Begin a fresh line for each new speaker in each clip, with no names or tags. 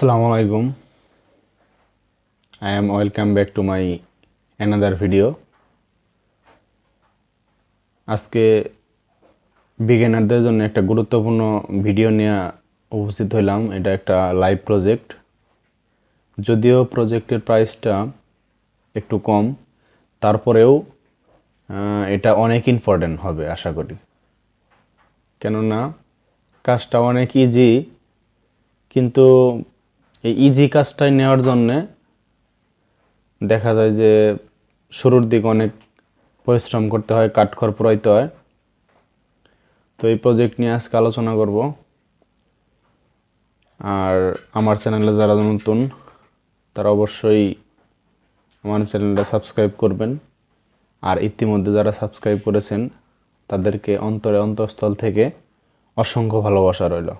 Assalamu alaikum. I am welcome back to my another video. আজকে বিগিনারদের জন্য একটা গুরুত্বপূর্ণ ভিডিও নিয়ে উপস্থিত হইলাম। এটা একটা লাইভ প্রজেক্ট। যদিও প্রজেক্টের প্রাইসটা একটু কম, তারপরেও এটা অনেক ইম্পর্টেন্ট হবে আশা করি। কেননা কাজটা অনেক ইজি, কিন্তু এই ইজি কাজটাই নেওয়ার জন্যে দেখা যায় যে শুরুর দিকে অনেক পরিশ্রম করতে হয়, কাঠখড় পোড়াইতে হয়। তো এই প্রজেক্ট নিয়ে আজকে আলোচনা করব। আর আমার চ্যানেলে যারা নতুন তারা অবশ্যই আমার চ্যানেলটা সাবস্ক্রাইব করবেন। আর ইতিমধ্যে যারা সাবস্ক্রাইব করেছেন তাদেরকে অন্তঃস্থল থেকে অসংখ্য ভালোবাসা রইল।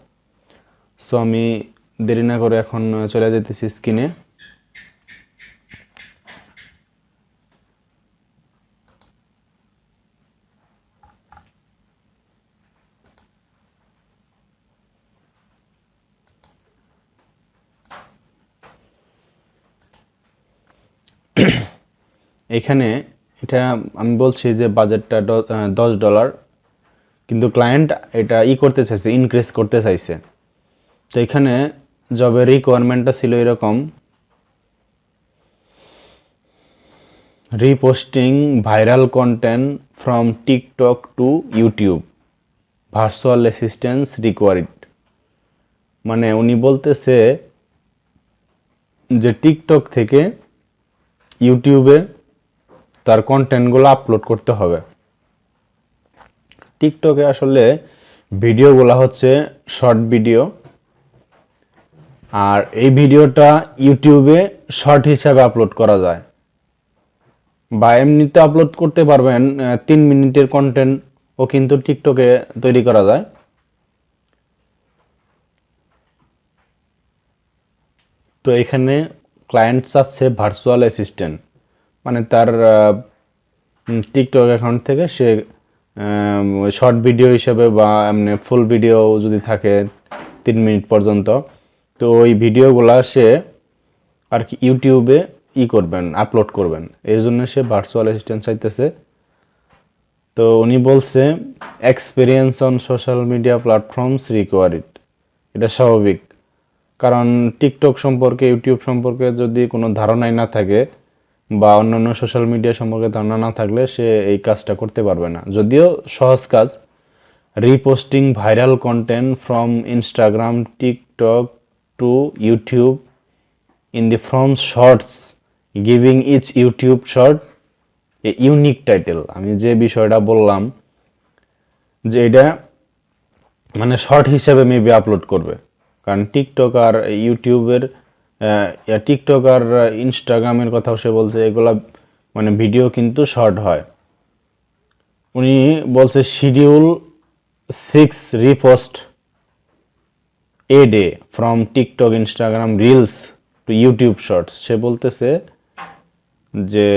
সো আমি দেরি না করে এখন চলে যেতেছি স্ক্রিনে। এখানে এটা আমি বলছি যে বাজেটটা $10, কিন্তু ক্লায়েন্ট এটা করতে চাইছে, ইনক্রিজ করতে চাইছে। তো এখানে জবের রিকোয়ারমেন্টটা ছিল এরকম: reposting viral content from TikTok to YouTube, virtual assistance required. মানে উনি বলতেছে যে টিকটক থেকে ইউটিউবে তার কন্টেন্টগুলো আপলোড করতে হবে। টিকটকে আসলে ভিডিওগুলো হচ্ছে শর্ট ভিডিও, আর এই ভিডিওটা ইউটিউবে শর্ট হিসাবে আপলোড করা যায়, বা এমনিতে আপলোড করতে পারবেন। 3 মিনিটের কন্টেন্টও কিন্তু টিকটকে তৈরি করা যায়। তো এখানে ক্লায়েন্ট চাচ্ছে ভার্চুয়াল অ্যাসিস্ট্যান্ট, মানে তার টিকটক অ্যাকাউন্ট থেকে সে শর্ট ভিডিও হিসেবে বা এমনি ফুল ভিডিও যদি থাকে 3 মিনিট পর্যন্ত, তো ওই ভিডিওগুলা সে আর কি ইউটিউবে করবেন, আপলোড করবেন। এর জন্য সে ভার্চুয়াল অ্যাসিস্ট্যান্ট চাইতেছে। তো উনি বলছে experience on social media platforms required. এটা স্বাভাবিক, কারণ টিকটক সম্পর্কে, ইউটিউব সম্পর্কে যদি কোনো ধারণাই না থাকে বা অন্যান্য সোশ্যাল মিডিয়া সম্পর্কে ধারণা না থাকলে সে এই কাজটা করতে পারবে না। যদিও সহজ কাজ, reposting viral content from Instagram, TikTok to YouTube in the from shorts, giving each YouTube short a unique title. আমি যে বিষয়টা বললাম যে এটা মানে শর্ট হিসেবে মেবি আপলোড করবে, কারণ টিকটক আর ইউটিউবের টিকটক আর ইনস্টাগ্রামের কথাও সে বলছে, এগুলা মানে ভিডিও কিন্তু শর্ট হয়। উনি বলছে schedule 6 repost a day from TikTok, Instagram reels to YouTube shorts. সে বলতেছে যে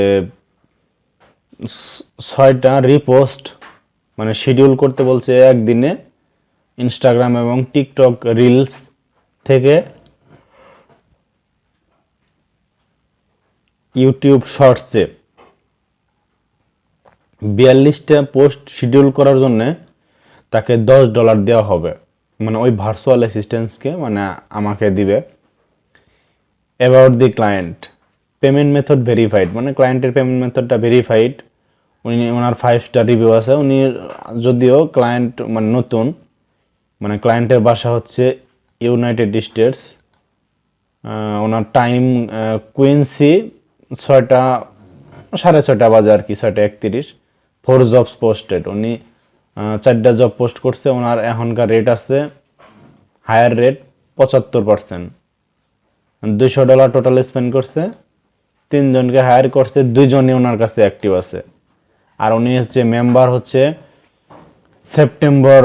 6টা রিপোস্ট মানে শিডিউল করতে বলছে একদিনে, ইনস্টাগ্রাম এবং টিকটক রিলস থেকে ইউটিউব শর্টসে 42টা পোস্ট শিডিউল করার জন্য তাকে $10 দেওয়া হবে, মানে ওই ভার্চুয়াল অ্যাসিস্ট্যান্সকে মানে আমাকে দিবে। About the client, payment method verified, মানে ক্লায়েন্টের পেমেন্ট মেথডটা ভেরিফাইড। ওনার 5 স্টার রিভিউ আছে। উনি যদিও ক্লায়েন্ট মানে নতুন, মানে ক্লায়েন্টের বাসা হচ্ছে ইউনাইটেড স্টেটস। ওনার টাইম কুইন্সি 6টা 6:30 বাজে আর কি, 6:31। 4 জবস পোস্টেড, উনি 4টা জব পোস্ট করছে। ওনার এখনকার রেট আছে, হায়ার রেট 75%। $200 টোটাল স্পেন্ড করছে। 3 জনকে হায়ার করছে, 2 জনই ওনার কাছে অ্যাক্টিভ আছে। আর উনি হচ্ছে মেম্বার হচ্ছে সেপ্টেম্বর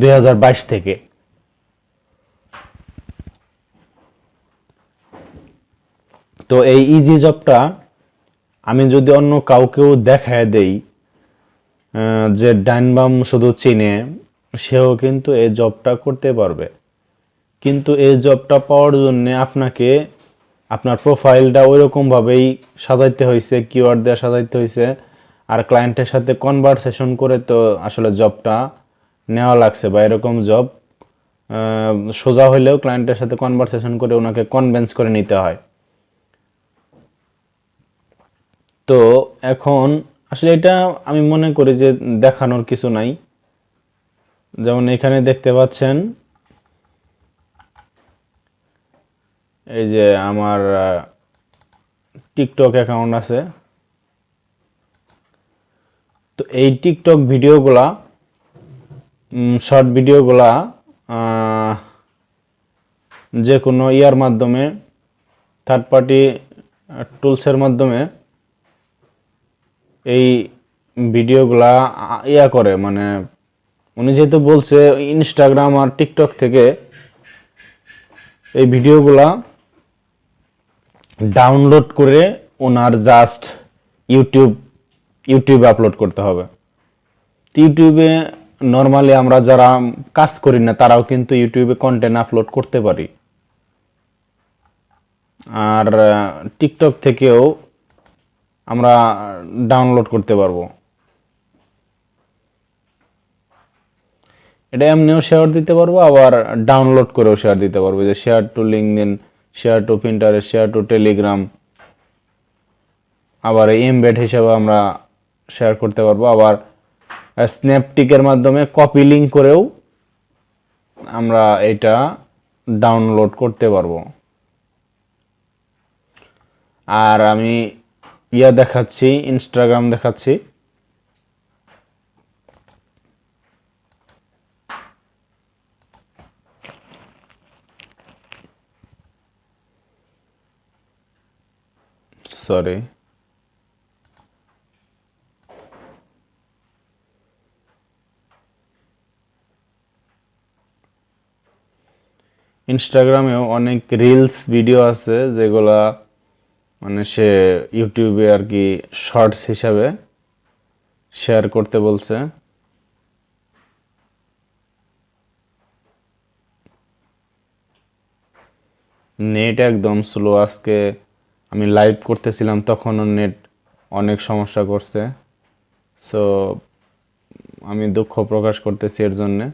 2022 থেকে। তো এই ইজি জবটা আমি যদি অন্য কাউকেও দেখায় দেই যে ডাইনবাম শুধু চিনে, সেও কিন্তু এই জবটা করতে পারবে। কিন্তু এই জবটা পাওয়ার জন্য আপনাকে আপনার প্রোফাইলটা ওইরকমভাবেই সাজাইতে হয়েছে, কিওয়ার্ড দিয়ে সাজাইতে হয়েছে, আর ক্লায়েন্টের সাথে কনভারসেশন করে তো আসলে জবটা নেওয়া লাগছে। বা এরকম জব সোজা হইলেও ক্লায়েন্টের সাথে কনভারসেশন করে ওনাকে কনভিন্স করে নিতে হয়। তো এখন আসলে এটা আমি মনে করি যে দেখানোর কিছু নাই। যেমন এখানে দেখতে পাচ্ছেন, এই যে আমার টিকটক অ্যাকাউন্ট আছে। তো এই টিকটক ভিডিওগুলা, শর্ট ভিডিওগুলা যে কোনো ইয়ার মাধ্যমে, থার্ড পার্টি টুলসের মাধ্যমে এই ভিডিওগুলা ইয়া করে, মানে উনি যেহেতু বলছে ইনস্টাগ্রাম আর টিকটক থেকে এই ভিডিওগুলা ডাউনলোড করে ওনার জাস্ট ইউটিউবে আপলোড করতে হবে। ইউটিউবে নর্মালি আমরা যারা কাজ করি না তারাও কিন্তু ইউটিউবে কন্টেন্ট আপলোড করতে পারি। আর টিকটক থেকেও আমরা ডাউনলোড করতে পারবো। এটা এমনিও শেয়ার দিতে পারবো, আবার ডাউনলোড করেও শেয়ার দিতে পারবো, যে share two LinkedIn, share two Pinterest, share two Telegram, আবার এমবেড হিসেবে আমরা শেয়ার করতে পারবো। আবার স্ন্যাপটিকের মাধ্যমে কপি লিঙ্ক করেও আমরা এটা ডাউনলোড করতে পারবো। আর আমি দেখাচ্ছি, ইনস্টাগ্রাম দেখাচ্ছি। সরি, ইনস্টাগ্রামেও অনেক রিলস ভিডিও আছে যেগুলা মানে সে ইউটিউবে আর কি শর্টস হিসাবে শেয়ার করতে বলছে। নেট একদম স্লো। আজকে আমি লাইভ করতেছিলাম তখনও নেট অনেক সমস্যা করছে। সো আমি দুঃখ প্রকাশ করতেছি এর জন্যে।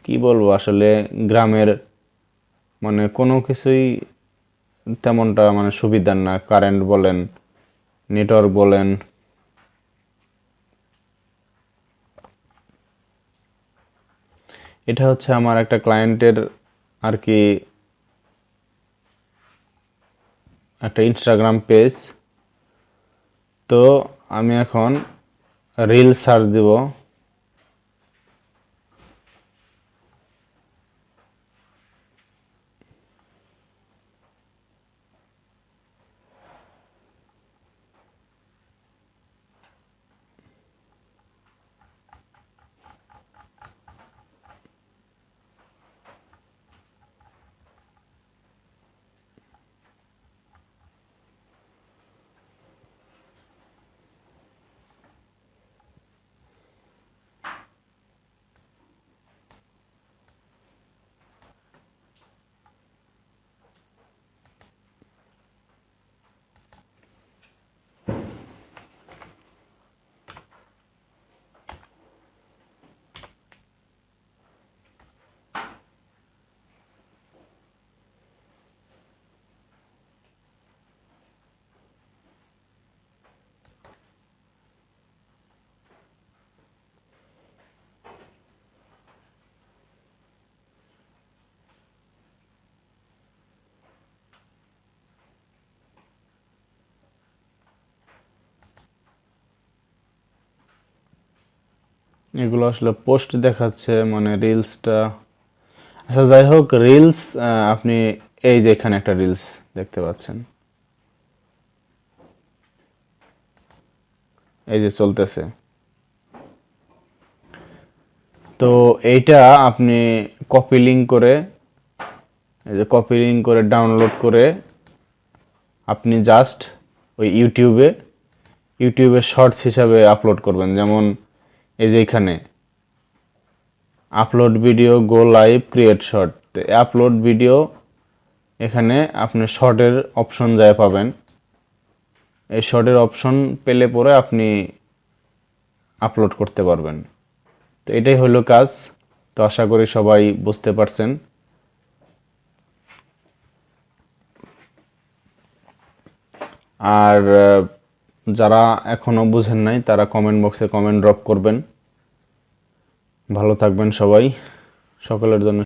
কি বলবো, আসলে গ্রামের মানে কোনো কিছুই তেমনটা মানে সুবিধার না। কারেন্ট বলেন, নেটওয়ার্ক বলেন, এটা হচ্ছে আমার একটা ক্লায়েন্টের আর কি একটা ইনস্টাগ্রাম পেজ। তো আমি এখন রিল সার্চ দিব। এগুলো আসলে পোস্ট দেখাচ্ছে, মানে রিলসটা। আচ্ছা যাই হোক, রিলস আপনি এই যে এখানে একটা রিলস দেখতে পাচ্ছেন, এই যে চলতেছে। তো এইটা আপনি কপি লিঙ্ক করে, এই যে কপি লিঙ্ক করে ডাউনলোড করে আপনি জাস্ট ওই ইউটিউবে শর্টস হিসাবে আপলোড করবেন। যেমন এই যে এখানে আপলোড ভিডিও, গো লাইভ, ক্রিয়েট শর্ট। তো আপলোড ভিডিও এখানে আপনি শর্টের অপশন যায় পাবেন। এই শর্টের অপশন পেলে পরে আপনি আপলোড করতে পারবেন। তো এটাই হলো কাজ। তো আশা করি সবাই বুঝতে পারছেন। আর যারা এখনো বুঝেন নাই তারা কমেন্ট বক্সে কমেন্ট ড্রপ করবেন। ভালো থাকবেন সবাই, সকলের জন্য